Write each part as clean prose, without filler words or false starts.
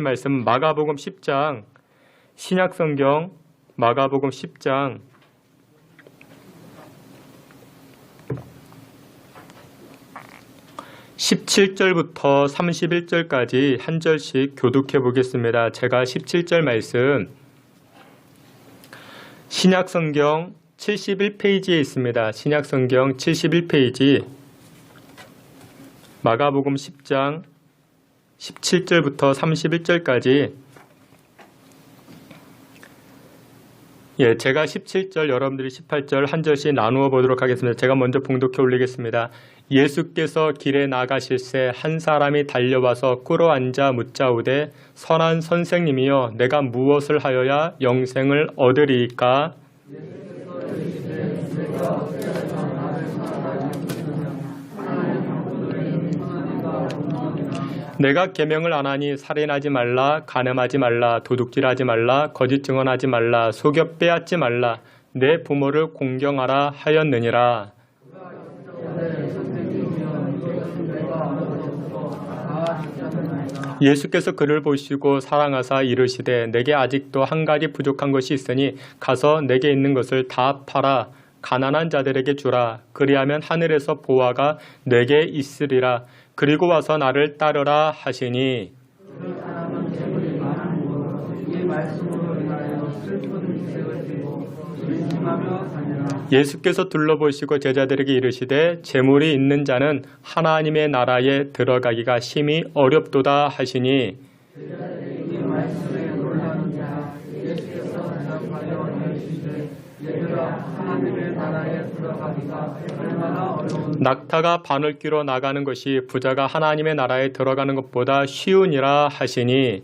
말씀 마가복음 10장 신약성경 마가복음 10장 17절부터 31절까지 한 절씩 교독해 보겠습니다. 제가 17절 말씀 신약성경 71페이지에 있습니다. 신약성경 71페이지 마가복음 10장 17절부터 31절까지 제가 17절 여러분들이 18절 한 절씩 나누어 보도록 하겠습니다. 제가 먼저 봉독해 올리겠습니다. 예수께서 길에 나가실새 한 사람이 달려와서 꿇어앉아 묻자오되 선한 선생님이여 내가 무엇을 하여야 영생을 얻으리이까? 내가 계명을 안 하니 살인하지 말라, 간음하지 말라, 도둑질하지 말라, 거짓 증언하지 말라, 속여 빼앗지 말라, 내 부모를 공경하라 하였느니라. 예수께서 그를 보시고 사랑하사 이르시되 내게 아직도 한 가지 부족한 것이 있으니 가서 내게 있는 것을 다 팔아 가난한 자들에게 주라. 그리하면 하늘에서 보화가 내게 있으리라. 그리고 와서 나를 따르라 하시니 예수께서 둘러보시고 제자들에게 이르시되 재물이 있는 자는 하나님의 나라에 들어가기가 심히 어렵도다 하시니 낙타가 바늘귀로 나가는 것이 부자가 하나님의 나라에 들어가는 것보다 쉬우니라 하시니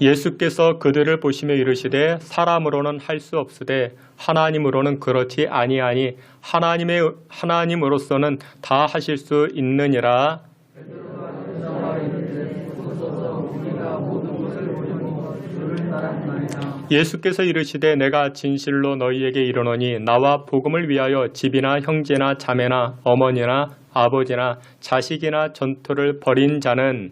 예수께서 그들을 보시며 이르시되 사람으로는 할 수 없으되 하나님으로는 그렇지 아니하니 하나님으로서는 다 하실 수 있느니라. 예수께서 이르시되 내가 진실로 너희에게 이르노니 나와 복음을 위하여 집이나 형제나 자매나 어머니나 아버지나 자식이나 전토를 벌인 자는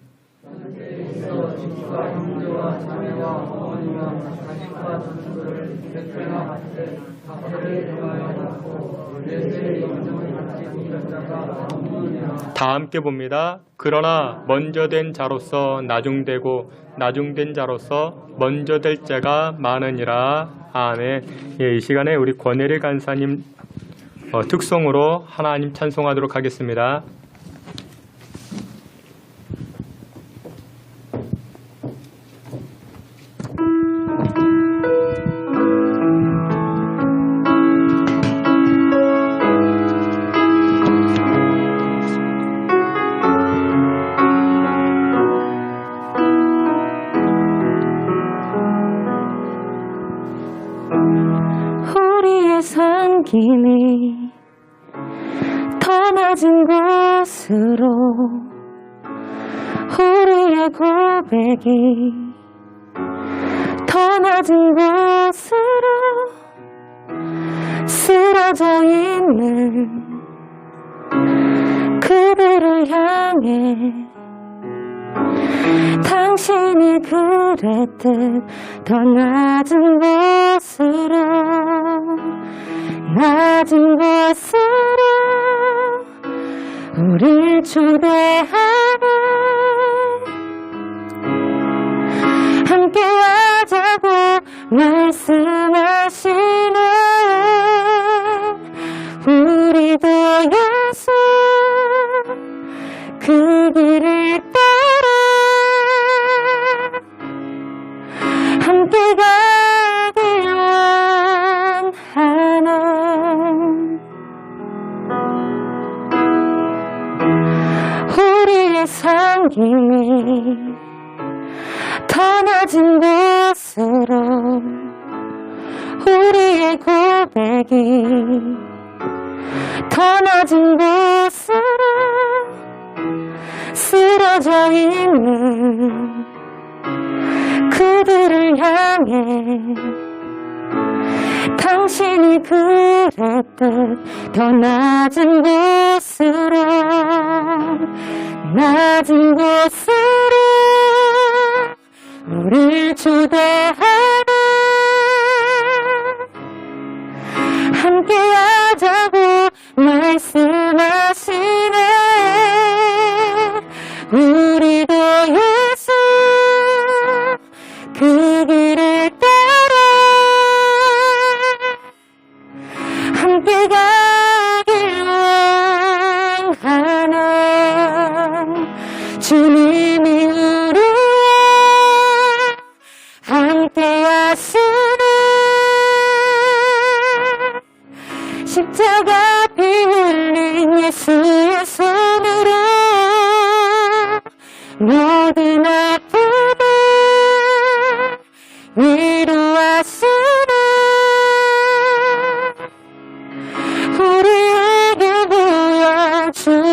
다 함께 봅니다. 그러나 먼저 된 자로서 나중되고 나중된 자로서 먼저 될 자가 많으니라. 아멘. 이 시간에 우리 권혜리 간사님 특송으로 하나님 찬송하도록 하겠습니다. 상김이 더 낮은 곳으로 우리의 고백이 더 낮은 곳으로 쓰러져 있는 그들을 향해 당신이 그랬듯 더 낮은 곳으로 우릴 초대하네. 함께하자고 말씀하시네. 우리도 예수 그 길을 따라 함께 가길 원하네. 우리의 상김이 더 낮은 곳으로 우리의 고백이 더 낮은 곳으로 쓰러져 있는 그들을 향해 당신이 그랬듯 더 낮은 곳으로 곳으로 우릴 초대하네. 함께하자고 말씀하시네. 우리도 예수 그 길을 따라 함께 가길 원하네. 주님이 우리와 함께 하시네. 십자가 피 흘린 예수의 손으로 모든 아픔을 위로하시네. 우리에게 보여주셨네.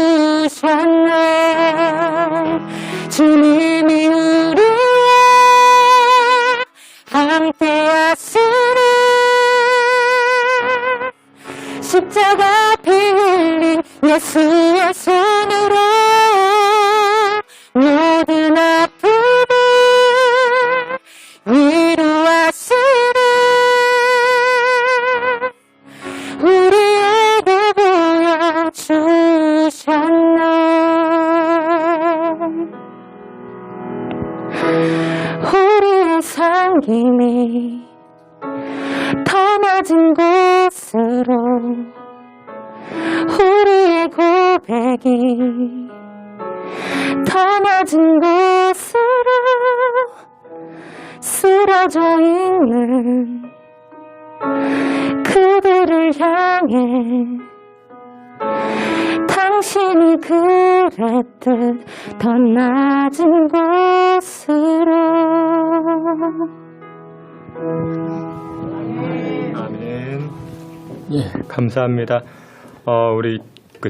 주님이 우리와 함께 하시네. 십자가 피 흘린 예수의 손으로 모든 아픔을 위로하시네. 우리에게 보여주셨네. 우리의 섬김이 더 낮은 곳으로 우리의 고백이 더 낮은 곳으로 쓰러져 있는 그들을 향해 당신이 그랬듯 더 낮은 곳으로. 아멘. 예, 감사합니다. 우리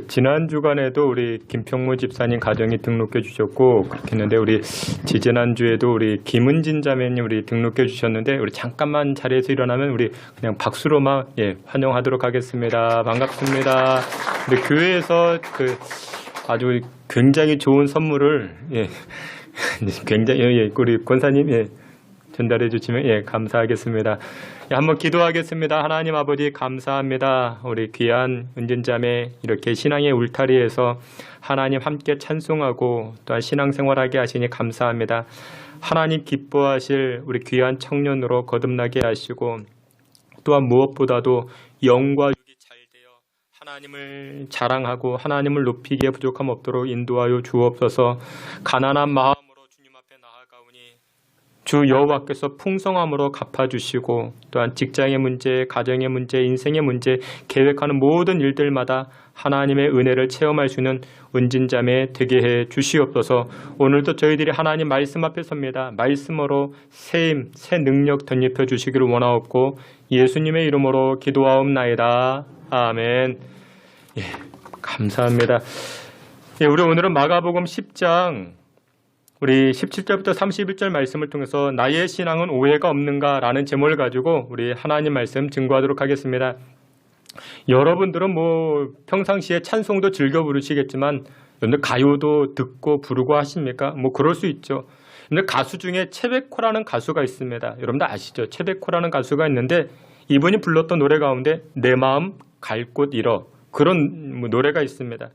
지난 주간에도 우리 김평무 집사님 가정이 등록해 주셨고 그렇게 했는데 우리 지지난 주에도 우리 김은진 자매님 우리 등록해 주셨는데 우리 잠깐만 자리에서 일어나면 우리 그냥 박수로만 환영하도록 하겠습니다. 반갑습니다. 우리 교회에서 아주 굉장히 좋은 선물을 굉장히 우리 권사님 전달해 주시면 감사하겠습니다. 한번 기도하겠습니다. 하나님 아버지 감사합니다. 우리 귀한 은진자매 이렇게 신앙의 울타리에서 하나님 함께 찬송하고 또한 신앙생활하게 하시니 감사합니다. 하나님 기뻐하실 우리 귀한 청년으로 거듭나게 하시고 또한 무엇보다도 영과 육이 잘 되어 하나님을 자랑하고 하나님을 높이기에 부족함 없도록 인도하여 주옵소서. 가난한 마음으로 주님 앞에 나아가오니 주 여호와께서 풍성함으로 갚아주시고 또한 직장의 문제, 가정의 문제, 인생의 문제, 계획하는 모든 일들마다 하나님의 은혜를 체험할 수 있는 은진자매 되게 해 주시옵소서. 오늘도 저희들이 하나님 말씀 앞에 섭니다. 말씀으로 새 힘, 새 능력 덧입혀 주시기를 원하옵고 예수님의 이름으로 기도하옵나이다. 아멘. 감사합니다. 우리 오늘은 마가복음 10장 우리 17절부터 31절 말씀을 통해서 나의 신앙은 오해가 없는가 라는 제목을 가지고 우리 하나님 말씀 증거하도록 하겠습니다. 여러분들은 평상시에 찬송도 즐겨 부르시겠지만 여러분들 가요도 듣고 부르고 하십니까? 그럴 수 있죠. 근데 가수 중에 채베코라는 가수가 있습니다. 여러분들 아시죠? 채베코라는 가수가 있는데 이분이 불렀던 노래 가운데 내 마음 갈 곳 잃어 그런 노래가 있습니다.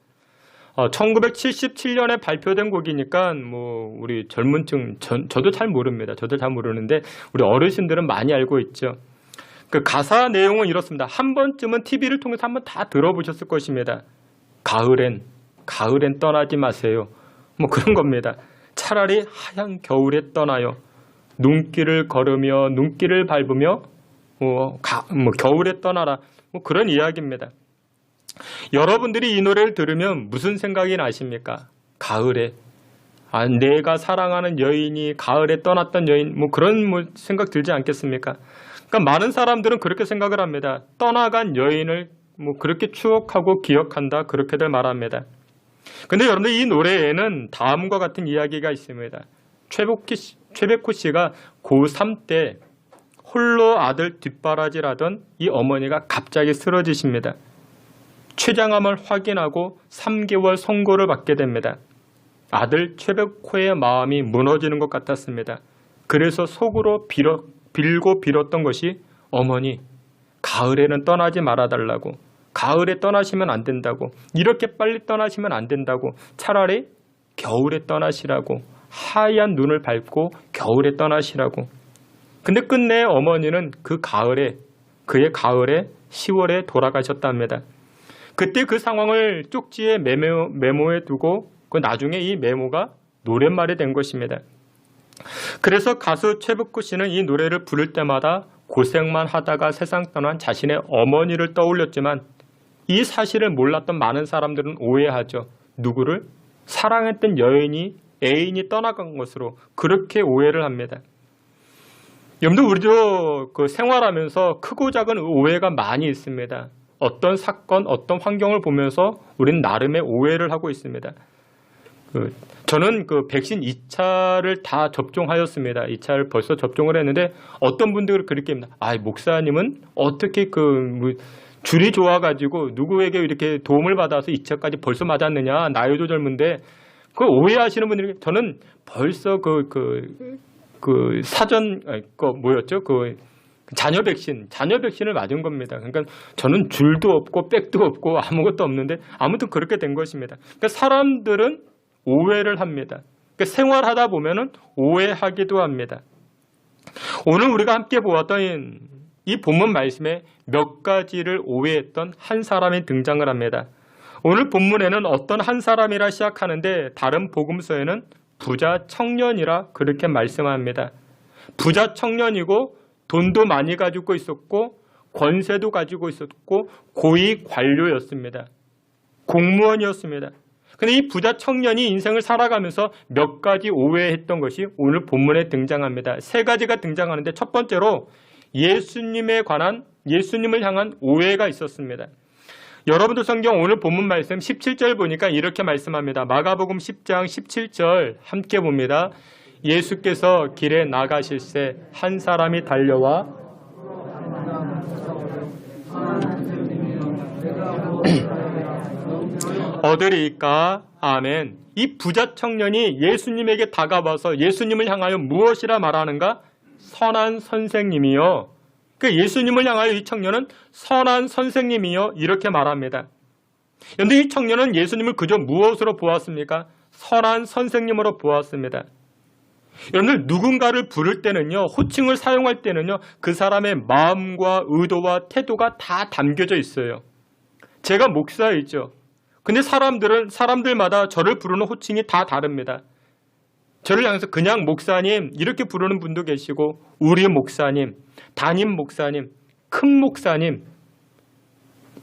1977년에 발표된 곡이니까 우리 젊은층 저도 잘 모릅니다. 저도 잘 모르는데 우리 어르신들은 많이 알고 있죠. 그 가사 내용은 이렇습니다. 한 번쯤은 TV를 통해서 한번 다 들어보셨을 것입니다. 가을엔 떠나지 마세요. 그런 겁니다. 차라리 하얀 겨울에 떠나요. 눈길을 걸으며 눈길을 밟으며 겨울에 떠나라. 그런 이야기입니다. 여러분들이 이 노래를 들으면 무슨 생각이 나십니까? 가을에 내가 사랑하는 여인이 가을에 떠났던 여인 그런 생각 들지 않겠습니까? 그러니까 많은 사람들은 그렇게 생각을 합니다. 떠나간 여인을 그렇게 추억하고 기억한다 그렇게들 말합니다. 근데 여러분들 이 노래에는 다음과 같은 이야기가 있습니다. 최백호 씨가 고3 때 홀로 아들 뒷바라지라던 이 어머니가 갑자기 쓰러지십니다. 췌장암을 확인하고 3개월 선고를 받게 됩니다. 아들 최백호의 마음이 무너지는 것 같았습니다. 그래서 속으로 빌고 빌었던 것이 어머니, 가을에는 떠나지 말아달라고, 가을에 떠나시면 안 된다고, 이렇게 빨리 떠나시면 안 된다고, 차라리 겨울에 떠나시라고, 하얀 눈을 밟고 겨울에 떠나시라고. 근데 끝내 어머니는 그 가을에, 그의 가을에 10월에 돌아가셨답니다. 그때 그 상황을 쪽지에 메모해 두고 그 나중에 이 메모가 노랫말이 된 것입니다. 그래서 가수 최백호 씨는 이 노래를 부를 때마다 고생만 하다가 세상 떠난 자신의 어머니를 떠올렸지만 이 사실을 몰랐던 많은 사람들은 오해하죠. 누구를? 사랑했던 애인이 떠나간 것으로 그렇게 오해를 합니다. 여러분들 우리도 그 생활하면서 크고 작은 오해가 많이 있습니다. 어떤 사건, 어떤 환경을 보면서 우리는 나름의 오해를 하고 있습니다. 저는 그 백신 2차를 다 접종하였습니다. 2차를 벌써 접종을 했는데 어떤 분들은 그렇게 합니다. 목사님은 어떻게 줄이 좋아가지고 누구에게 이렇게 도움을 받아서 2차까지 벌써 맞았느냐. 나이도 젊은데 그 오해하시는 분들이 저는 벌써 자녀 백신을 맞은 겁니다. 그러니까 저는 줄도 없고 백도 없고 아무것도 없는데 아무튼 그렇게 된 것입니다. 그러니까 사람들은 오해를 합니다. 그러니까 생활하다 보면은 오해하기도 합니다. 오늘 우리가 함께 보았던 이 본문 말씀에 몇 가지를 오해했던 한 사람이 등장을 합니다. 오늘 본문에는 어떤 한 사람이라 시작하는데 다른 복음서에는 부자 청년이라 그렇게 말씀합니다. 부자 청년이고 돈도 많이 가지고 있었고 권세도 가지고 있었고 고위 관료였습니다. 공무원이었습니다. 그런데 이 부자 청년이 인생을 살아가면서 몇 가지 오해했던 것이 오늘 본문에 등장합니다. 세 가지가 등장하는데 첫 번째로 예수님을 향한 오해가 있었습니다. 여러분들 성경 오늘 본문 말씀 17절 보니까 이렇게 말씀합니다. 마가복음 10장 17절 함께 봅니다. 예수께서 길에 나가실새 한 사람이 달려와 얻으리까? 아멘. 이 부자 청년이 예수님에게 다가와서 예수님을 향하여 무엇이라 말하는가? 선한 선생님이요. 그 예수님을 향하여 이 청년은 선한 선생님이요 이렇게 말합니다. 그런데 이 청년은 예수님을 그저 무엇으로 보았습니까? 선한 선생님으로 보았습니다. 여러분들 누군가를 부를 때는요, 호칭을 사용할 때는요, 그 사람의 마음과 의도와 태도가 다 담겨져 있어요. 제가 목사이죠. 근데 사람들마다 저를 부르는 호칭이 다 다릅니다. 저를 향해서 그냥 목사님 이렇게 부르는 분도 계시고 우리 목사님, 담임 목사님, 큰 목사님,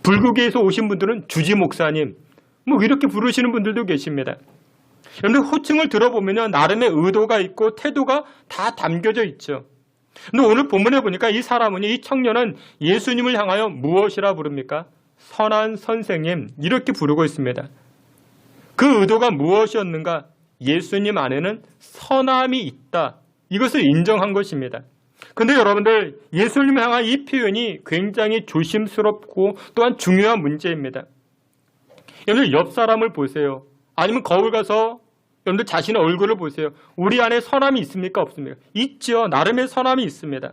불교계에서 오신 분들은 주지 목사님 이렇게 부르시는 분들도 계십니다. 여러분들 호칭을 들어보면요 나름의 의도가 있고 태도가 다 담겨져 있죠. 근데 오늘 본문에 보니까 이 청년은 예수님을 향하여 무엇이라 부릅니까? 선한 선생님 이렇게 부르고 있습니다. 그 의도가 무엇이었는가? 예수님 안에는 선함이 있다. 이것을 인정한 것입니다. 그런데 여러분들 예수님을 향한 이 표현이 굉장히 조심스럽고 또한 중요한 문제입니다. 여러분들 옆 사람을 보세요. 아니면 거울 가서 여러분들 자신의 얼굴을 보세요. 우리 안에 선함이 있습니까? 없습니까? 있죠. 나름의 선함이 있습니다.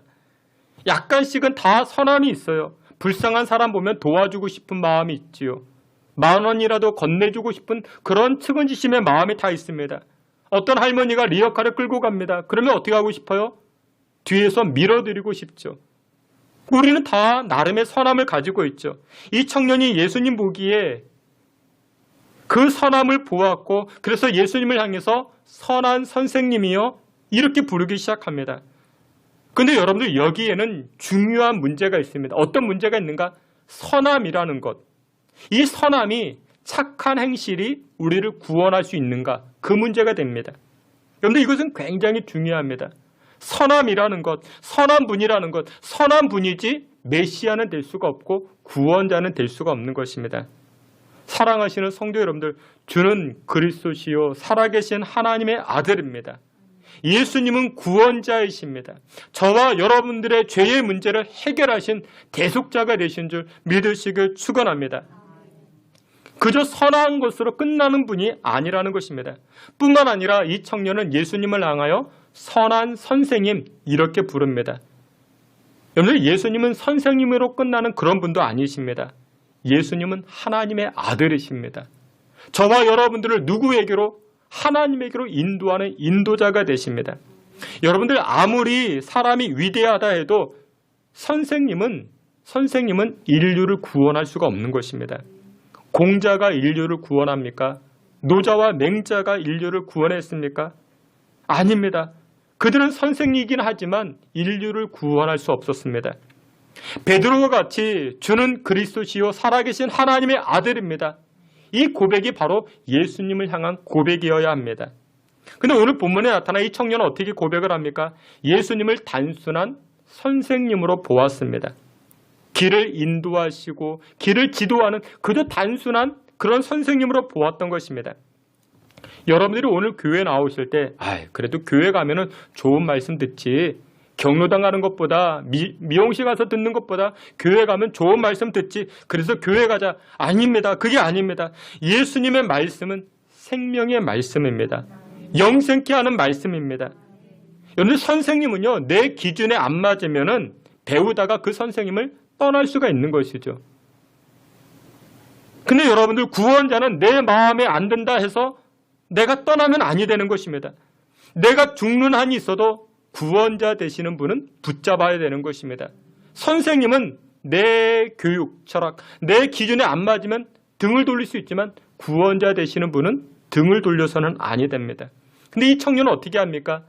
약간씩은 다 선함이 있어요. 불쌍한 사람 보면 도와주고 싶은 마음이 있지요. 10,000원이라도 건네주고 싶은 그런 측은지심의 마음이 다 있습니다. 어떤 할머니가 리어카를 끌고 갑니다. 그러면 어떻게 하고 싶어요? 뒤에서 밀어드리고 싶죠. 우리는 다 나름의 선함을 가지고 있죠. 이 청년이 예수님 보기에 그 선함을 보았고 그래서 예수님을 향해서 선한 선생님이요 이렇게 부르기 시작합니다. 그런데 여러분들 여기에는 중요한 문제가 있습니다. 어떤 문제가 있는가? 선함이라는 것. 이 선함이 착한 행실이 우리를 구원할 수 있는가? 그 문제가 됩니다. 여러분들 이것은 굉장히 중요합니다. 선함이라는 것, 선한 분이라는 것, 선한 분이지 메시아는 될 수가 없고 구원자는 될 수가 없는 것입니다. 사랑하시는 성도 여러분들, 주는 그리스도시요 살아계신 하나님의 아들입니다. 예수님은 구원자이십니다. 저와 여러분들의 죄의 문제를 해결하신 대속자가 되신 줄 믿으시길 축원합니다. 그저 선한 것으로 끝나는 분이 아니라는 것입니다. 뿐만 아니라 이 청년은 예수님을 향하여 선한 선생님 이렇게 부릅니다. 여러분, 예수님은 선생님으로 끝나는 그런 분도 아니십니다. 예수님은 하나님의 아들이십니다. 저와 여러분들을 누구에게로? 하나님에게로 인도하는 인도자가 되십니다. 여러분들 아무리 사람이 위대하다 해도 선생님은 인류를 구원할 수가 없는 것입니다. 공자가 인류를 구원합니까? 노자와 맹자가 인류를 구원했습니까? 아닙니다. 그들은 선생이긴 하지만 인류를 구원할 수 없었습니다. 베드로와 같이 주는 그리스도시요 살아계신 하나님의 아들입니다. 이 고백이 바로 예수님을 향한 고백이어야 합니다. 근데 오늘 본문에 나타난 이 청년은 어떻게 고백을 합니까? 예수님을 단순한 선생님으로 보았습니다. 길을 인도하시고 길을 지도하는 그저 단순한 그런 선생님으로 보았던 것입니다. 여러분들이 오늘 교회 나오실 때 그래도 교회 가면은 좋은 말씀 듣지, 경로당 가는 것보다 미용실 가서 듣는 것보다 교회 가면 좋은 말씀 듣지, 그래서 교회 가자. 아닙니다. 그게 아닙니다. 예수님의 말씀은 생명의 말씀입니다. 영생케 하는 말씀입니다. 여러분, 선생님은요, 내 기준에 안 맞으면은 배우다가 그 선생님을 떠날 수가 있는 것이죠. 근데 여러분들, 구원자는 내 마음에 안 든다 해서 내가 떠나면 아니 되는 것입니다. 내가 죽는 한이 있어도 구원자 되시는 분은 붙잡아야 되는 것입니다. 선생님은 내 교육, 철학, 내 기준에 안 맞으면 등을 돌릴 수 있지만 구원자 되시는 분은 등을 돌려서는 아니 됩니다. 근데 이 청년은 어떻게 합니까?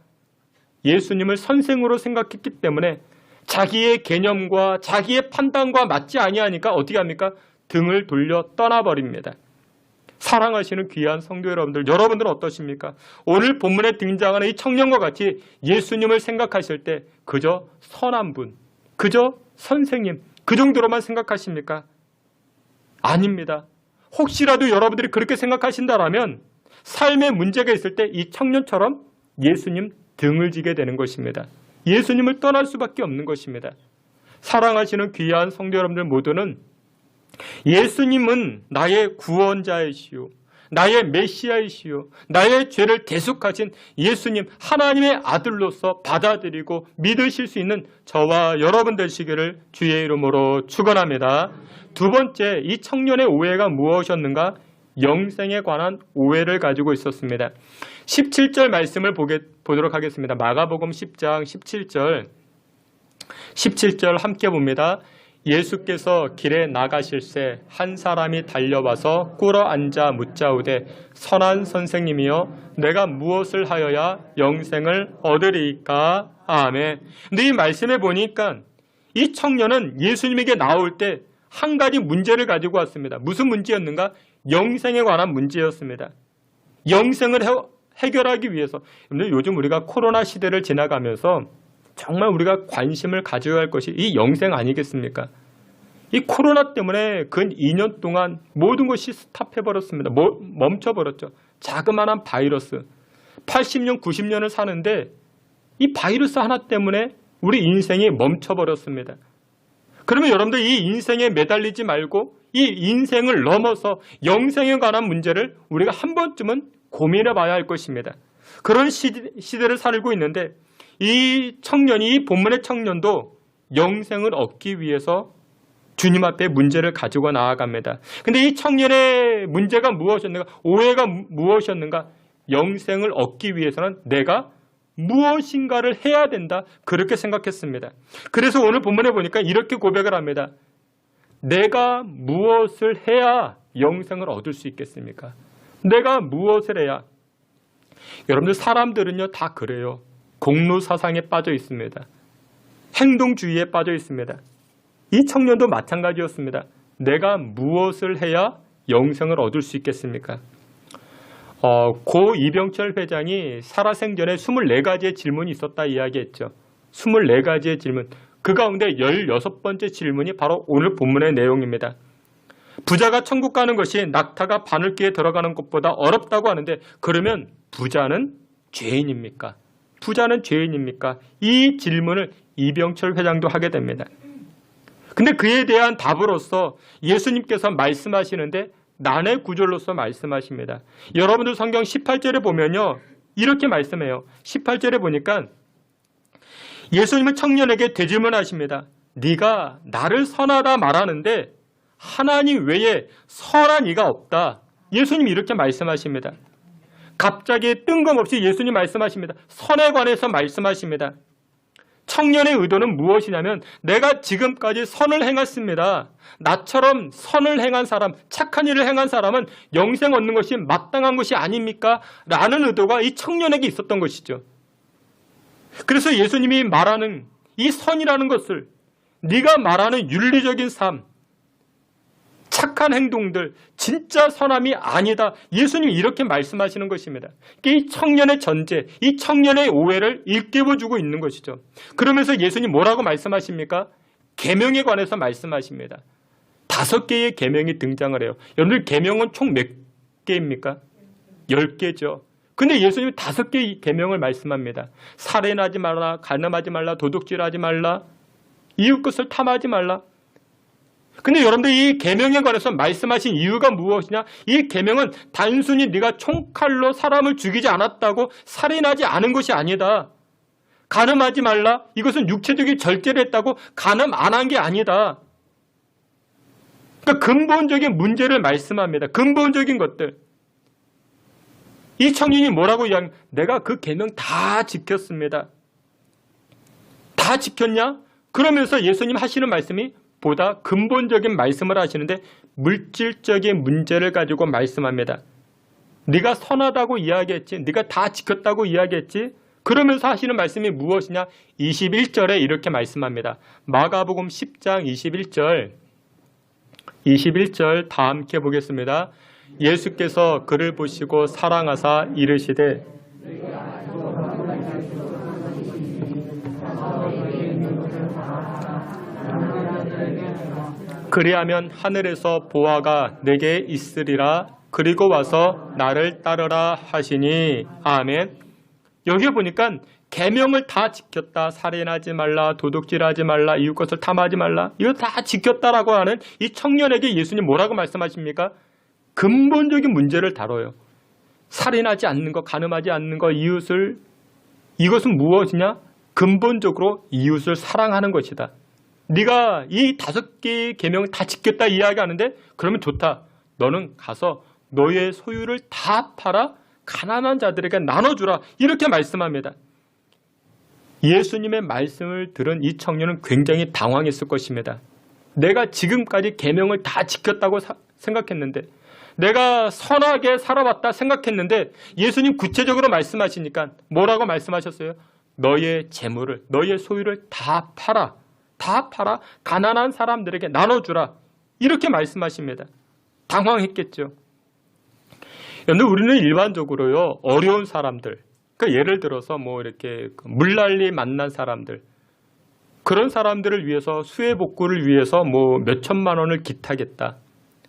예수님을 선생으로 생각했기 때문에 자기의 개념과 자기의 판단과 맞지 아니하니까 어떻게 합니까? 등을 돌려 떠나버립니다. 사랑하시는 귀한 성도 여러분들, 여러분들은 어떠십니까? 오늘 본문에 등장하는 이 청년과 같이 예수님을 생각하실 때 그저 선한 분, 그저 선생님, 그 정도로만 생각하십니까? 아닙니다. 혹시라도 여러분들이 그렇게 생각하신다라면 삶에 문제가 있을 때 이 청년처럼 예수님 등을 지게 되는 것입니다. 예수님을 떠날 수밖에 없는 것입니다. 사랑하시는 귀한 성도 여러분들 모두는 예수님은 나의 구원자이시오, 나의 메시아이시오, 나의 죄를 대속하신 예수님, 하나님의 아들로서 받아들이고 믿으실 수 있는 저와 여러분 되시기를 주의 이름으로 축원합니다. 두 번째, 이 청년의 오해가 무엇이었는가? 영생에 관한 오해를 가지고 있었습니다. 17절 말씀을 보도록 하겠습니다. 마가복음 10장 17절 함께 봅니다. 예수께서 길에 나가실새 한 사람이 달려와서 꿇어 앉아 묻자오되 선한 선생님이여 내가 무엇을 하여야 영생을 얻으리이까? 아멘. 근데 이 말씀에 보니까 이 청년은 예수님에게 나올 때 한 가지 문제를 가지고 왔습니다. 무슨 문제였는가? 영생에 관한 문제였습니다. 영생을 해결하기 위해서. 근데 요즘 우리가 코로나 시대를 지나가면서 정말 우리가 관심을 가져야 할 것이 이 영생 아니겠습니까? 이 코로나 때문에 근 2년 동안 모든 것이 스탑해버렸습니다. 멈춰버렸죠. 자그마한 바이러스. 80년, 90년을 사는데 이 바이러스 하나 때문에 우리 인생이 멈춰버렸습니다. 그러면 여러분들 이 인생에 매달리지 말고 이 인생을 넘어서 영생에 관한 문제를 우리가 한 번쯤은 고민해 봐야 할 것입니다. 그런 시대를 살고 있는데 이 청년이, 이 본문의 청년도 영생을 얻기 위해서 주님 앞에 문제를 가지고 나아갑니다. 근데 이 청년의 문제가 무엇이었는가? 오해가 무엇이었는가? 영생을 얻기 위해서는 내가 무엇인가를 해야 된다. 그렇게 생각했습니다. 그래서 오늘 본문에 보니까 이렇게 고백을 합니다. 내가 무엇을 해야 영생을 얻을 수 있겠습니까? 내가 무엇을 해야? 여러분들 사람들은요 다 그래요. 공로사상에 빠져 있습니다. 행동주의에 빠져 있습니다. 이 청년도 마찬가지였습니다. 내가 무엇을 해야 영생을 얻을 수 있겠습니까? 고 이병철 회장이 살아생전에 24가지의 질문이 있었다 이야기했죠. 24가지의 질문. 그 가운데 16번째 질문이 바로 오늘 본문의 내용입니다. 부자가 천국 가는 것이 낙타가 바늘귀에 들어가는 것보다 어렵다고 하는데 그러면 부자는 죄인입니까? 부자는 죄인입니까? 이 질문을 이병철 회장도 하게 됩니다. 근데 그에 대한 답으로서 예수님께서 말씀하시는데 난의 구절로서 말씀하십니다. 여러분들 성경 18절에 보면요, 이렇게 말씀해요. 18절에 보니까 예수님은 청년에게 대질문하십니다. 네가 나를 선하다 말하는데 하나님 외에 선한 이가 없다. 예수님이 이렇게 말씀하십니다. 갑자기 뜬금없이 예수님 말씀하십니다. 선에 관해서 말씀하십니다. 청년의 의도는 무엇이냐면 내가 지금까지 선을 행했습니다. 나처럼 선을 행한 사람, 착한 일을 행한 사람은 영생 얻는 것이 마땅한 것이 아닙니까? 라는 의도가 이 청년에게 있었던 것이죠. 그래서 예수님이 말하는 이 선이라는 것을, 네가 말하는 윤리적인 삶, 착한 행동들, 진짜 선함이 아니다. 예수님이 이렇게 말씀하시는 것입니다. 이 청년의 전제, 이 청년의 오해를 일깨워주고 있는 것이죠. 그러면서 예수님 뭐라고 말씀하십니까? 계명에 관해서 말씀하십니다. 5개의 계명이 등장을 해요. 여러분들 계명은 총 몇 개입니까? 10개죠. 근데 예수님이 5개의 계명을 말씀합니다. 살인하지 말라, 간음하지 말라, 도둑질하지 말라, 이웃 것을 탐하지 말라. 근데 여러분들 이 계명에 관해서 말씀하신 이유가 무엇이냐? 이 계명은 단순히 네가 총칼로 사람을 죽이지 않았다고 살인하지 않은 것이 아니다. 간음하지 말라. 이것은 육체적인 절제를 했다고 간음 안 한 게 아니다. 그러니까 근본적인 문제를 말씀합니다. 근본적인 것들. 이 청년이 뭐라고 이야기하면 내가 그 계명 다 지켰습니다. 다 지켰냐? 그러면서 예수님 하시는 말씀이 보다 근본적인 말씀을 하시는데 물질적인 문제를 가지고 말씀합니다. 네가 선하다고 이야기했지, 네가 다 지켰다고 이야기했지. 그러면서 하시는 말씀이 무엇이냐? 21절에 이렇게 말씀합니다. 마가복음 10장 21절 다 함께 보겠습니다. 예수께서 그를 보시고 사랑하사 이르시되 그리하면 하늘에서 보화가 내게 있으리라. 그리고 와서 나를 따르라 하시니. 아멘. 여기 보니까 계명을 다 지켰다. 살인하지 말라, 도둑질하지 말라, 이웃 것을 탐하지 말라. 이거 다 지켰다라고 하는 이 청년에게 예수님 뭐라고 말씀하십니까? 근본적인 문제를 다뤄요. 살인하지 않는 것, 간음하지 않는 것, 이웃을, 이것은 무엇이냐? 근본적으로 이웃을 사랑하는 것이다. 네가 이 5개의 계명을 다 지켰다 이야기하는데 그러면 좋다. 너는 가서 너의 소유를 다 팔아 가난한 자들에게 나눠주라. 이렇게 말씀합니다. 예수님의 말씀을 들은 이 청년은 굉장히 당황했을 것입니다. 내가 지금까지 계명을 다 지켰다고 생각했는데, 내가 선하게 살아왔다 생각했는데 예수님 구체적으로 말씀하시니까 뭐라고 말씀하셨어요? 너의 재물을, 너의 소유를 다 팔아. 다 팔아 가난한 사람들에게 나눠주라. 이렇게 말씀하십니다. 당황했겠죠. 그런데 우리는 일반적으로요, 어려운 사람들, 그러니까 예를 들어서 뭐 이렇게 물난리 만난 사람들, 그런 사람들을 위해서 수해복구를 위해서 뭐 몇천만 원을 기탁했다.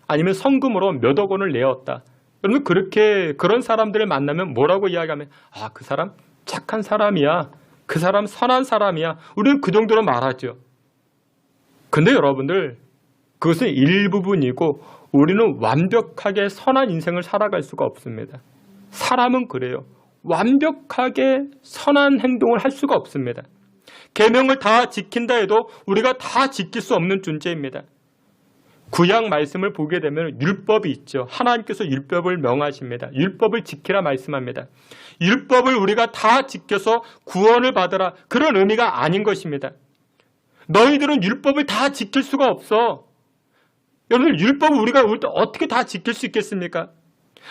아니면 성금으로 몇억 원을 내었다. 여러분 그렇게 그런 사람들을 만나면 뭐라고 이야기하면 아, 그 사람 착한 사람이야. 그 사람 선한 사람이야. 우리는 그 정도로 말하죠. 근데 여러분들 그것은 일부분이고 우리는 완벽하게 선한 인생을 살아갈 수가 없습니다. 사람은 그래요. 완벽하게 선한 행동을 할 수가 없습니다. 계명을 다 지킨다 해도 우리가 다 지킬 수 없는 존재입니다. 구약 말씀을 보게 되면 율법이 있죠. 하나님께서 율법을 명하십니다. 율법을 지키라 말씀합니다. 율법을 우리가 다 지켜서 구원을 받으라, 그런 의미가 아닌 것입니다. 너희들은 율법을 다 지킬 수가 없어. 여러분 율법을 우리가 어떻게 다 지킬 수 있겠습니까?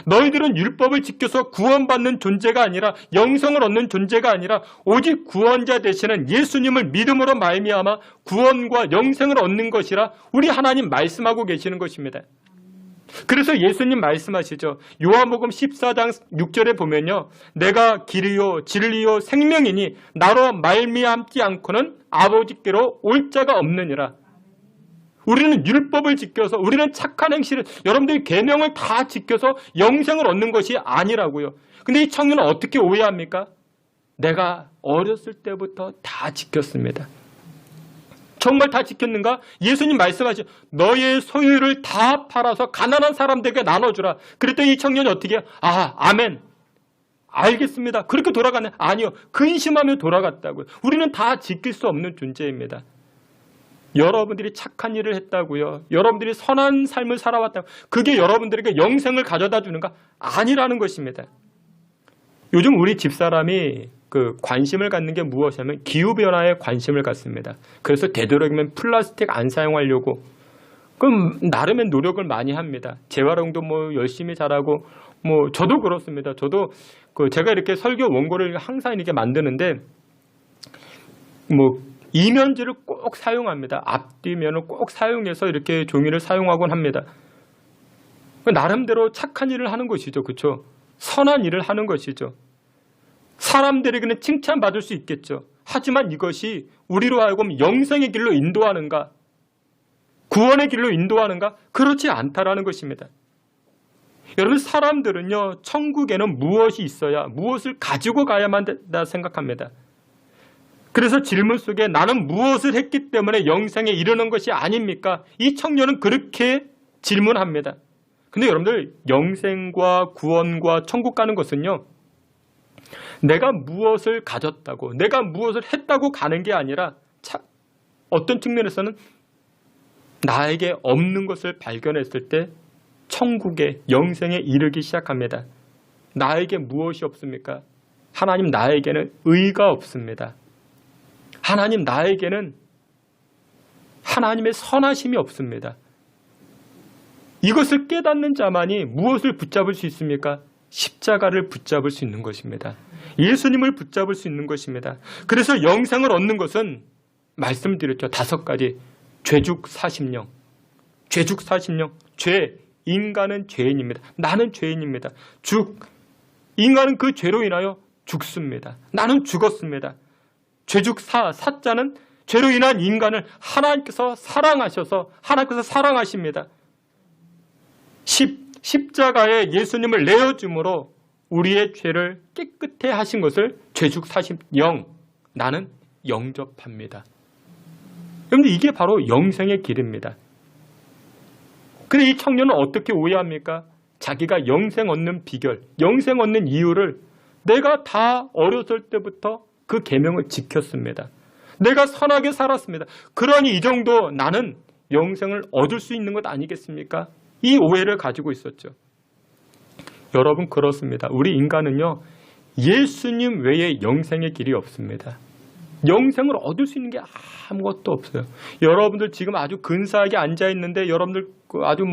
너희들은 율법을 지켜서 구원받는 존재가 아니라, 영생을 얻는 존재가 아니라 오직 구원자 되시는 예수님을 믿음으로 말미암아 구원과 영생을 얻는 것이라 우리 하나님 말씀하고 계시는 것입니다. 그래서 예수님 말씀하시죠. 요한복음 14장 6절에 보면요, 내가 길이요 진리요 생명이니 나로 말미암지 않고는 아버지께로 올 자가 없느니라. 우리는 율법을 지켜서, 우리는 착한 행실을, 여러분들이 계명을 다 지켜서 영생을 얻는 것이 아니라고요. 근데 이 청년은 어떻게 오해합니까? 내가 어렸을 때부터 다 지켰습니다. 정말 다 지켰는가? 예수님 말씀하신 너의 소유를 다 팔아서 가난한 사람들에게 나눠주라. 그랬더니 이 청년이 어떻게 해요? 아멘. 알겠습니다. 그렇게 돌아가네. 아니요. 근심하며 돌아갔다고요. 우리는 다 지킬 수 없는 존재입니다. 여러분들이 착한 일을 했다고요. 여러분들이 선한 삶을 살아왔다고. 그게 여러분들에게 영생을 가져다 주는가? 아니라는 것입니다. 요즘 우리 집사람이 관심을 갖는 게 무엇이냐면 기후변화에 관심을 갖습니다. 그래서 되도록이면 플라스틱 안 사용하려고 그럼 나름의 노력을 많이 합니다. 재활용도 열심히 잘하고 저도 그렇습니다. 저도 제가 이렇게 설교 원고를 항상 이렇게 만드는데 이면지를 꼭 사용합니다. 앞뒤면을 꼭 사용해서 이렇게 종이를 사용하곤 합니다. 나름대로 착한 일을 하는 것이죠. 그렇죠? 선한 일을 하는 것이죠. 사람들에게는 칭찬받을 수 있겠죠. 하지만 이것이 우리로 하여금 영생의 길로 인도하는가? 구원의 길로 인도하는가? 그렇지 않다라는 것입니다. 여러분 사람들은요. 천국에는 무엇이 있어야 무엇을 가지고 가야만 된다 생각합니다. 그래서 질문 속에 나는 무엇을 했기 때문에 영생에 이르는 것이 아닙니까? 이 청년은 그렇게 질문합니다. 근데 여러분들 영생과 구원과 천국 가는 것은요. 내가 무엇을 가졌다고 내가 무엇을 했다고 가는 게 아니라 어떤 측면에서는 나에게 없는 것을 발견했을 때 천국의 영생에 이르기 시작합니다. 나에게 무엇이 없습니까? 하나님 나에게는 의가 없습니다. 하나님 나에게는 하나님의 선하심이 없습니다. 이것을 깨닫는 자만이 무엇을 붙잡을 수 있습니까? 십자가를 붙잡을 수 있는 것입니다. 예수님을 붙잡을 수 있는 것입니다. 그래서 영생을 얻는 것은 말씀드렸죠. 5가지. 죄죽 40령. 죄죽 40령. 죄. 인간은 죄인입니다. 나는 죄인입니다. 인간은 그 죄로 인하여 죽습니다. 나는 죽었습니다. 죄죽 사자는 죄로 인한 인간을 하나님께서 사랑하십니다. 십자가에 예수님을 내어줌으로 우리의 죄를 깨끗해 하신 것을 죄죽 40영 나는 영접합니다. 여러분들 이게 바로 영생의 길입니다. 근데 이 청년은 어떻게 오해합니까? 자기가 영생 얻는 비결, 영생 얻는 이유를 내가 다 어렸을 때부터 그 계명을 지켰습니다. 내가 선하게 살았습니다. 그러니 이 정도 나는 영생을 얻을 수 있는 것 아니겠습니까? 이 오해를 가지고 있었죠. 여러분 그렇습니다. 우리 인간은요. 예수님 외에 영생의 길이 없습니다. 영생을 얻을 수 있는 게 아무것도 없어요. 여러분들 지금 아주 근사하게 앉아있는데 여러분들 아주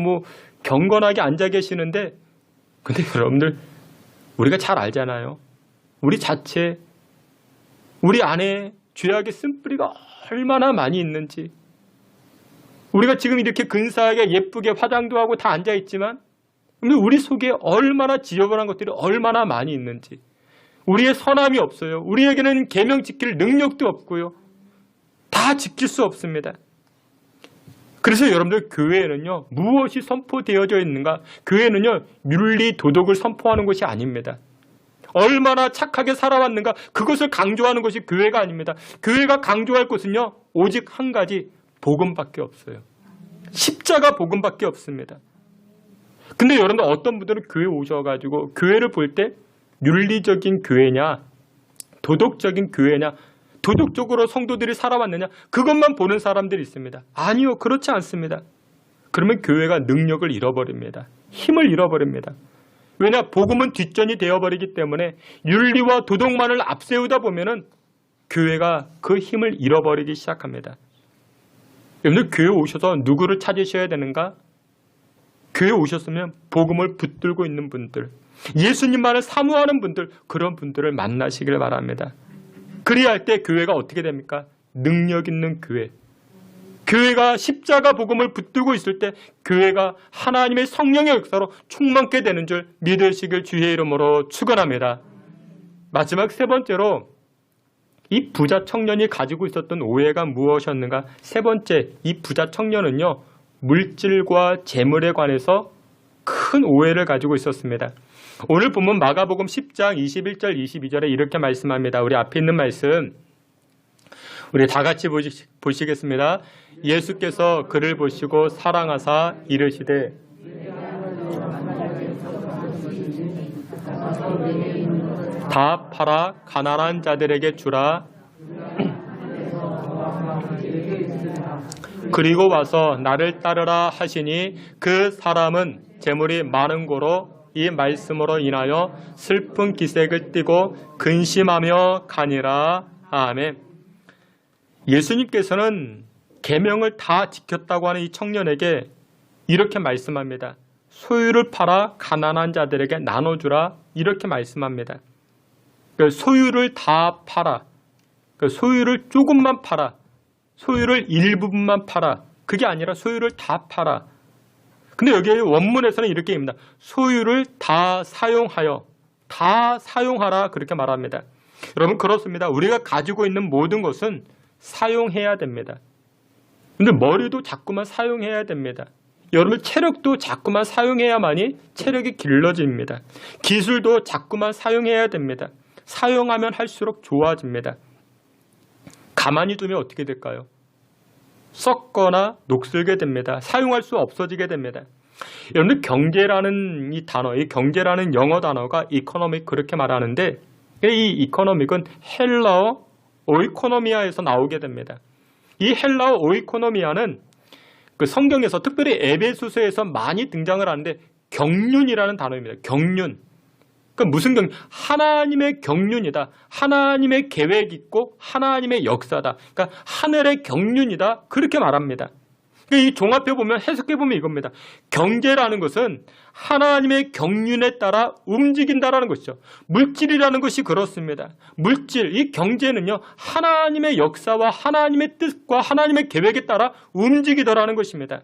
경건하게 앉아 계시는데 근데 여러분들 우리가 잘 알잖아요. 우리 자체 우리 안에 죄악의 쓴뿌리가 얼마나 많이 있는지 우리가 지금 이렇게 근사하게 예쁘게 화장도 하고 다 앉아있지만 우리 속에 얼마나 지저분한 것들이 얼마나 많이 있는지 우리의 선함이 없어요. 우리에게는 계명 지킬 능력도 없고요. 다 지킬 수 없습니다. 그래서 여러분들 교회에는요. 무엇이 선포되어져 있는가? 교회는요. 윤리 도덕을 선포하는 것이 아닙니다. 얼마나 착하게 살아왔는가? 그것을 강조하는 것이 교회가 아닙니다. 교회가 강조할 것은요. 오직 한 가지 복음밖에 없어요. 십자가 복음밖에 없습니다. 근데 여러분들 어떤 분들은 교회 오셔가지고 교회를 볼 때 윤리적인 교회냐 도덕적인 교회냐 도덕적으로 성도들이 살아왔느냐 그것만 보는 사람들이 있습니다. 아니요. 그렇지 않습니다. 그러면 교회가 능력을 잃어버립니다. 힘을 잃어버립니다. 왜냐? 복음은 뒷전이 되어버리기 때문에 윤리와 도덕만을 앞세우다 보면은 교회가 그 힘을 잃어버리기 시작합니다. 여러분들 교회 오셔서 누구를 찾으셔야 되는가? 교회 오셨으면 복음을 붙들고 있는 분들, 예수님만을 사모하는 분들, 그런 분들을 만나시길 바랍니다. 그래야 할 때 교회가 어떻게 됩니까? 능력 있는 교회. 교회가 십자가 복음을 붙들고 있을 때 교회가 하나님의 성령의 역사로 충만케 되는 줄 믿으시길 주의 이름으로 축원합니다. 마지막 3번째로 이 부자 청년이 가지고 있었던 오해가 무엇이었는가? 3번째, 이 부자 청년은요. 물질과 재물에 관해서 큰 오해를 가지고 있었습니다. 오늘 본문 마가복음 10장 21절 22절에 이렇게 말씀합니다. 우리 앞에 있는 말씀. 우리 다 같이 보시겠습니다. 예수께서 그를 보시고 사랑하사 이르시되 다 팔아 가난한 자들에게 주라. 그리고 와서 나를 따르라 하시니 그 사람은 재물이 많은 고로 이 말씀으로 인하여 슬픈 기색을 띠고 근심하며 가니라. 아멘. 예수님께서는 계명을 다 지켰다고 하는 이 청년에게 이렇게 말씀합니다. 소유를 팔아 가난한 자들에게 나눠주라. 이렇게 말씀합니다. 소유를 다 팔아. 소유를 조금만 팔아. 소유를 일부분만 팔아. 그게 아니라 소유를 다 팔아. 근데 여기 원문에서는 이렇게 입니다. 소유를 다 사용하여, 다 사용하라. 그렇게 말합니다. 여러분 그렇습니다. 우리가 가지고 있는 모든 것은 사용해야 됩니다. 근데 머리도 자꾸만 사용해야 됩니다. 여러분 체력도 자꾸만 사용해야만이 체력이 길러집니다. 기술도 자꾸만 사용해야 됩니다. 사용하면 할수록 좋아집니다. 가만히 두면 어떻게 될까요? 썩거나 녹슬게 됩니다. 사용할 수 없어지게 됩니다. 여러분들 경제라는 이 단어, 이 경제라는 영어 단어가 이코노믹 그렇게 말하는데 이 이코노믹은 헬라어 오이코노미아에서 나오게 됩니다. 이 헬라어 오이코노미아는 그 성경에서 특별히 에베소서에서 많이 등장을 하는데 경륜이라는 단어입니다. 경륜. 그러니까 무슨 경륜? 하나님의 경륜이다. 하나님의 계획이 있고 하나님의 역사다. 그러니까 하늘의 경륜이다. 그렇게 말합니다. 그러니까 이 종합해 보면 해석해 보면 이겁니다. 경제라는 것은 하나님의 경륜에 따라 움직인다라는 것이죠. 물질이라는 것이 그렇습니다. 물질, 이 경제는요. 하나님의 역사와 하나님의 뜻과 하나님의 계획에 따라 움직이더라는 것입니다.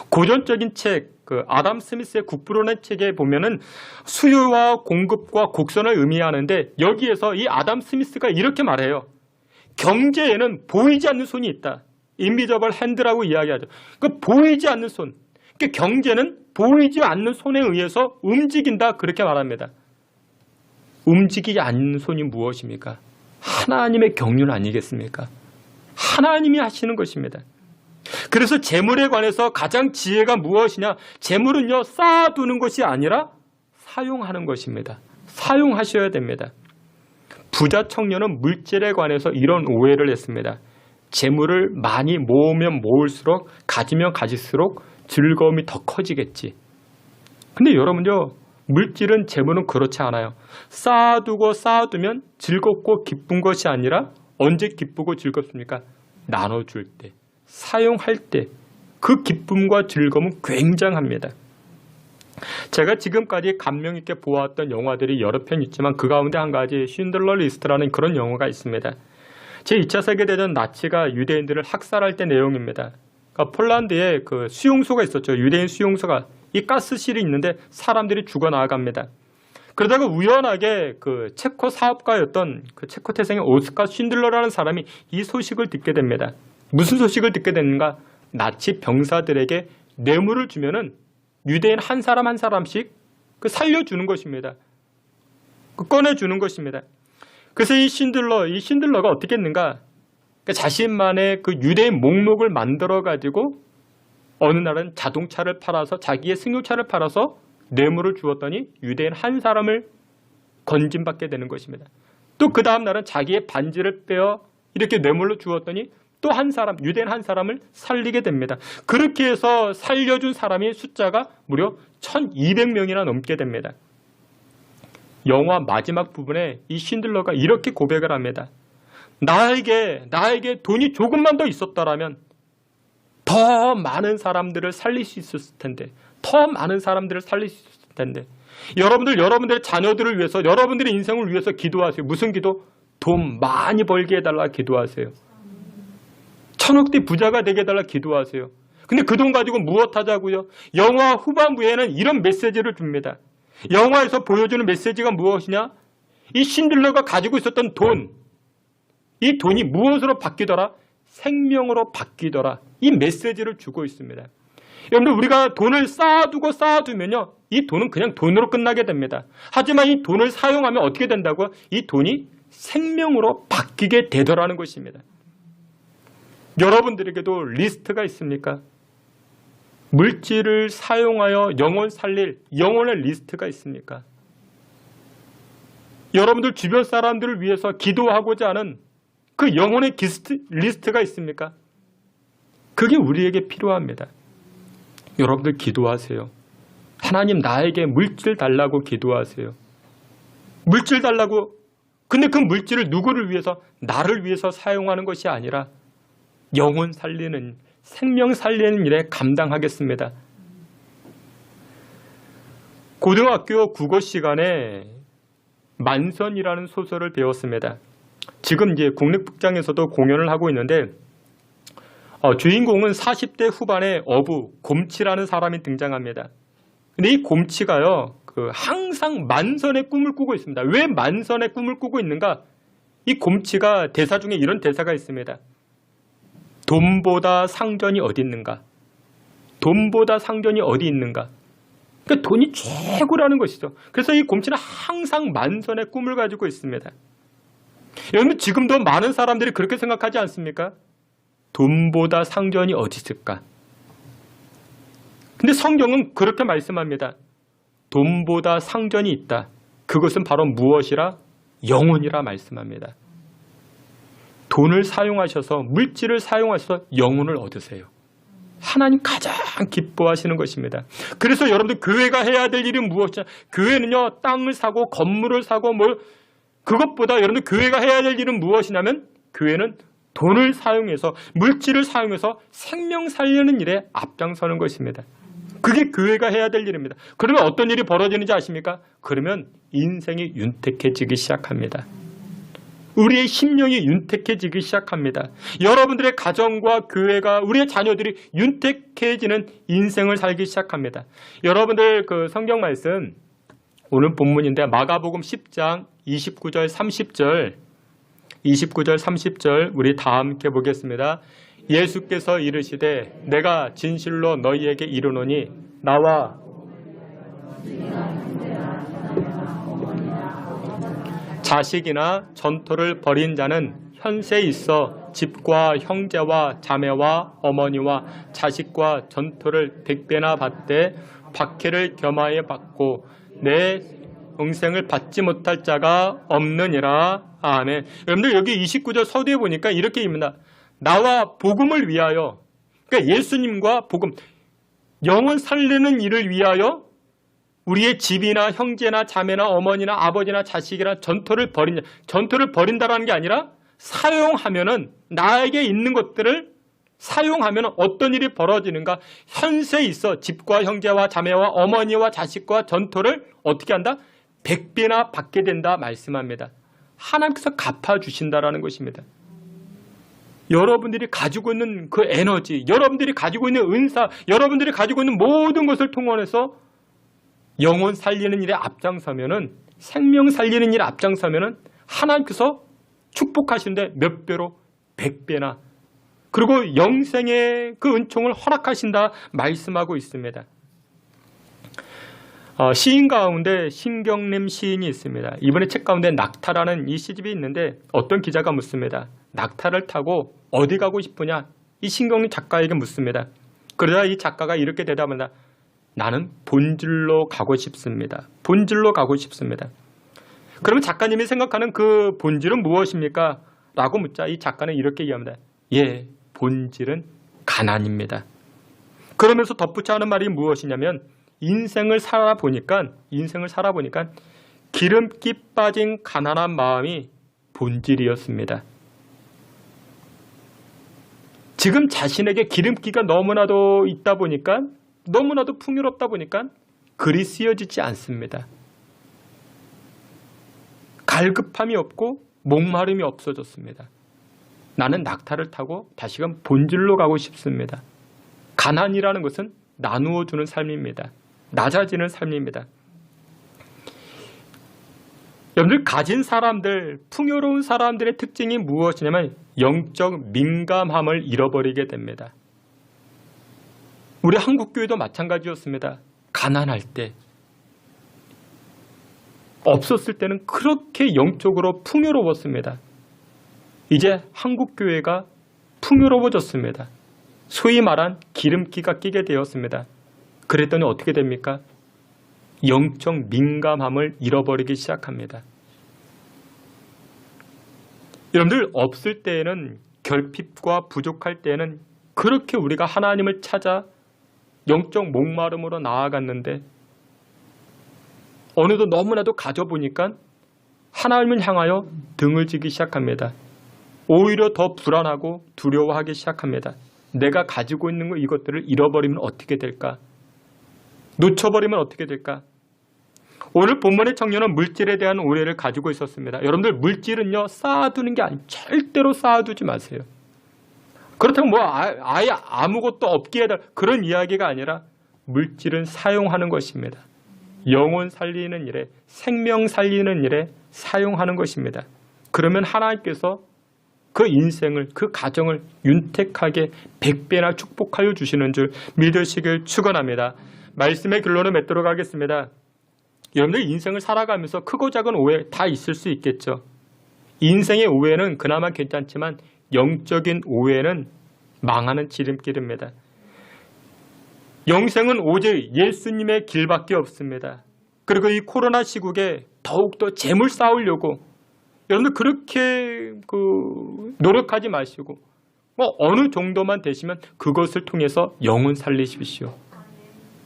고전적인 책, 그 아담 스미스의 국부론의 책에 보면은 수요와 공급과 곡선을 의미하는데 여기에서 이 아담 스미스가 이렇게 말해요. 경제에는 보이지 않는 손이 있다. 인비저블 핸드라고 이야기하죠. 그 보이지 않는 손. 그러니까 경제는 보이지 않는 손에 의해서 움직인다. 그렇게 말합니다. 움직이지 않는 손이 무엇입니까? 하나님의 경륜 아니겠습니까? 하나님이 하시는 것입니다. 그래서 재물에 관해서 가장 지혜가 무엇이냐? 재물은요, 쌓아두는 것이 아니라 사용하는 것입니다. 사용하셔야 됩니다. 부자 청년은 물질에 관해서 이런 오해를 했습니다. 재물을 많이 모으면 모을수록, 가지면 가질수록 즐거움이 더 커지겠지. 근데 여러분요, 물질은 재물은 그렇지 않아요. 쌓아두면 즐겁고 기쁜 것이 아니라 언제 기쁘고 즐겁습니까? 나눠줄 때. 사용할 때 그 기쁨과 즐거움은 굉장합니다. 제가 지금까지 감명 있게 보았던 영화들이 여러 편 있지만 그 가운데 한 가지 쉰들러 리스트라는 그런 영화가 있습니다. 제2차 세계대전 나치가 유대인들을 학살할 때 내용입니다. 그러니까 폴란드에 그 수용소가 있었죠. 유대인 수용소가 이 가스실이 있는데 사람들이 죽어나갑니다. 그러다가 우연하게 그 체코 사업가였던 그 체코 태생의 오스카 쉰들러라는 사람이 이 소식을 듣게 됩니다. 무슨 소식을 듣게 됐는가? 나치 병사들에게 뇌물을 주면은 유대인 한 사람 한 사람씩 그 살려주는 것입니다. 그 꺼내주는 것입니다. 그래서 이 신들러가 어떻게 했는가? 그러니까 자신만의 그 유대인 목록을 만들어 가지고 어느 날은 자동차를 팔아서 자기의 승용차를 팔아서 뇌물을 주었더니 유대인 한 사람을 건진받게 되는 것입니다. 또 그 다음 날은 자기의 반지를 빼어 이렇게 뇌물로 주었더니 또 한 사람, 유대인 한 사람을 살리게 됩니다. 그렇게 해서 살려준 사람의 숫자가 무려 1200명이나 넘게 됩니다. 영화 마지막 부분에 이 신들러가 이렇게 고백을 합니다. 나에게 돈이 조금만 더 있었더라면 더 많은 사람들을 살릴 수 있었을 텐데, 더 많은 사람들을 살릴 수 있었을 텐데, 여러분들의 자녀들을 위해서, 여러분들의 인생을 위해서 기도하세요. 무슨 기도? 돈 많이 벌게 해달라 기도하세요. 천억대 부자가 되게 해달라 기도하세요. 근데 그 돈 가지고 무엇 하자고요? 영화 후반부에는 이런 메시지를 줍니다. 영화에서 보여주는 메시지가 무엇이냐? 이 신들러가 가지고 있었던 돈, 이 돈이 무엇으로 바뀌더라? 생명으로 바뀌더라. 이 메시지를 주고 있습니다. 여러분들 우리가 돈을 쌓아두면요, 이 돈은 그냥 돈으로 끝나게 됩니다. 하지만 이 돈을 사용하면 어떻게 된다고요? 이 돈이 생명으로 바뀌게 되더라는 것입니다. 여러분들에게도 리스트가 있습니까? 물질을 사용하여 영혼 살릴 영혼의 리스트가 있습니까? 여러분들 주변 사람들을 위해서 기도하고자 하는 그 영혼의 리스트가 있습니까? 그게 우리에게 필요합니다. 여러분들 기도하세요. 하나님 나에게 물질 달라고 기도하세요. 물질 달라고. 근데 그 물질을 누구를 위해서? 나를 위해서 사용하는 것이 아니라 영혼 살리는, 생명 살리는 일에 감당하겠습니다. 고등학교 국어 시간에 만선이라는 소설을 배웠습니다. 지금 이제 국립극장에서도 공연을 하고 있는데 주인공은 40대 후반의 어부 곰치라는 사람이 등장합니다. 근데 이 곰치가요, 항상 만선의 꿈을 꾸고 있습니다. 왜 만선의 꿈을 꾸고 있는가? 이 곰치가 대사 중에 이런 대사가 있습니다. 돈보다 상전이 어디 있는가? 돈보다 상전이 어디 있는가? 그러니까 돈이 최고라는 것이죠. 그래서 이 곰치는 항상 만선의 꿈을 가지고 있습니다. 여러분 지금도 많은 사람들이 그렇게 생각하지 않습니까? 돈보다 상전이 어디 있을까? 근데 성경은 그렇게 말씀합니다. 돈보다 상전이 있다. 그것은 바로 무엇이라? 영혼이라 말씀합니다. 돈을 사용하셔서, 물질을 사용하셔서 영혼을 얻으세요. 하나님 가장 기뻐하시는 것입니다. 그래서 여러분들 교회가 해야 될 일은 무엇이냐? 교회는요, 땅을 사고 건물을 사고 그것보다 여러분들 교회가 해야 될 일은 무엇이냐면, 교회는 돈을 사용해서, 물질을 사용해서 생명 살리는 일에 앞장서는 것입니다. 그게 교회가 해야 될 일입니다. 그러면 어떤 일이 벌어지는지 아십니까? 그러면 인생이 윤택해지기 시작합니다. 우리의 심령이 윤택해지기 시작합니다. 여러분들의 가정과 교회가, 우리의 자녀들이 윤택해지는 인생을 살기 시작합니다. 여러분들 그 성경 말씀, 오늘 본문인데 마가복음 10장 29절 30절 우리 다 함께 보겠습니다. 예수께서 이르시되 내가 진실로 너희에게 이르노니 나와 자식이나 전토를 벌인 자는 현세에 있어 집과 형제와 자매와 어머니와 자식과 전토를 100배나 받되 박해를 겸하여 받고 내 영생을 받지 못할 자가 없느니라. 아멘. 여러분들 여기 29절 서두에 보니까 이렇게 입니다. 나와 복음을 위하여, 그러니까 예수님과 복음, 영혼 살리는 일을 위하여 우리의 집이나 형제나 자매나 어머니나 아버지나 자식이나 전토를 벌인다라는 게 아니라 사용하면은, 나에게 있는 것들을 사용하면 어떤 일이 벌어지는가? 현세에 있어 집과 형제와 자매와 어머니와 자식과 전토를 어떻게 한다? 100배나 받게 된다 말씀합니다. 하나님께서 갚아주신다라는 것입니다. 여러분들이 가지고 있는 그 에너지, 여러분들이 가지고 있는 은사, 여러분들이 가지고 있는 모든 것을 통해서 영혼 살리는 일에 앞장서면은, 생명 살리는 일에 앞장서면은 하나님께서 축복하신데 몇 배로? 100배나. 그리고 영생의 그 은총을 허락하신다 말씀하고 있습니다. 시인 가운데 신경림 시인이 있습니다. 이번에 책 가운데 낙타라는 이 시집이 있는데 어떤 기자가 묻습니다. 낙타를 타고 어디 가고 싶으냐? 이 신경림 작가에게 묻습니다. 그러자 이 작가가 이렇게 대답합니다. 나는 본질로 가고 싶습니다. 본질로 가고 싶습니다. 그러면 작가님이 생각하는 그 본질은 무엇입니까? 라고 묻자 이 작가는 이렇게 얘기합니다. 예, 본질은 가난입니다. 그러면서 덧붙여 하는 말이 무엇이냐면 인생을 살아보니까 기름기 빠진 가난한 마음이 본질이었습니다. 지금 자신에게 기름기가 너무나도 있다 보니까, 너무나도 풍요롭다 보니까 글이 쓰여지지 않습니다. 갈급함이 없고 목마름이 없어졌습니다. 나는 낙타를 타고 다시금 본질로 가고 싶습니다. 가난이라는 것은 나누어 주는 삶입니다. 낮아지는 삶입니다. 여러분들 가진 사람들, 풍요로운 사람들의 특징이 무엇이냐면 영적 민감함을 잃어버리게 됩니다. 우리 한국교회도 마찬가지였습니다. 가난할 때 없었을 때는 그렇게 영적으로 풍요로웠습니다. 이제 한국교회가 풍요로워졌습니다. 소위 말한 기름기가 끼게 되었습니다. 그랬더니 어떻게 됩니까? 영적 민감함을 잃어버리기 시작합니다. 여러분들, 없을 때에는, 결핍과 부족할 때에는 그렇게 우리가 하나님을 찾아 영적 목마름으로 나아갔는데 어느덧 너무나도 가져보니까 하나님을 향하여 등을 지기 시작합니다. 오히려 더 불안하고 두려워하기 시작합니다. 내가 가지고 있는 이것들을 잃어버리면 어떻게 될까? 놓쳐버리면 어떻게 될까? 오늘 본문의 청년은 물질에 대한 오해를 가지고 있었습니다. 여러분들, 물질은요, 쌓아두는 게 아니에요. 절대로 쌓아두지 마세요. 그렇다고 아예 아무것도 없게 해달라, 그런 이야기가 아니라 물질은 사용하는 것입니다. 영혼 살리는 일에, 생명 살리는 일에 사용하는 것입니다. 그러면 하나님께서 그 인생을, 그 가정을 윤택하게 100배나 축복하여 주시는 줄 믿으시길 축원합니다. 말씀의 결론을 맺도록 하겠습니다. 여러분들, 인생을 살아가면서 크고 작은 오해 다 있을 수 있겠죠. 인생의 오해는 그나마 괜찮지만 영적인 오해는 망하는 지름길입니다. 영생은 오직 예수님의 길밖에 없습니다. 그리고 이 코로나 시국에 더욱더 재물 쌓으려고 여러분들 그렇게 노력하지 마시고 어느 정도만 되시면 그것을 통해서 영혼 살리십시오.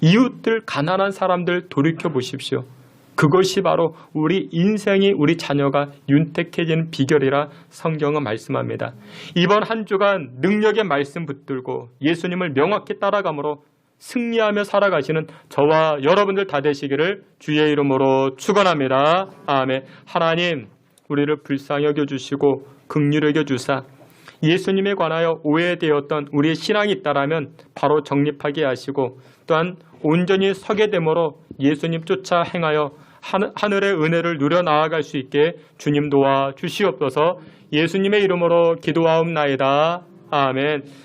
이웃들, 가난한 사람들 돌이켜 보십시오. 그것이 바로 우리 인생이, 우리 자녀가 윤택해지는 비결이라 성경은 말씀합니다. 이번 한 주간 능력의 말씀 붙들고 예수님을 명확히 따라감으로 승리하며 살아가시는 저와 여러분들 다 되시기를 주의 이름으로 축원합니다. 아멘. 하나님, 우리를 불쌍히 여겨주시고 긍휼히 여겨주사 예수님에 관하여 오해되었던 우리의 신앙이 있다라면 바로 정립하게 하시고, 또한 온전히 서게 되므로 예수님 쫓아 행하여 하늘의 은혜를 누려 나아갈 수 있게 주님 도와 주시옵소서. 예수님의 이름으로 기도하옵나이다. 아멘.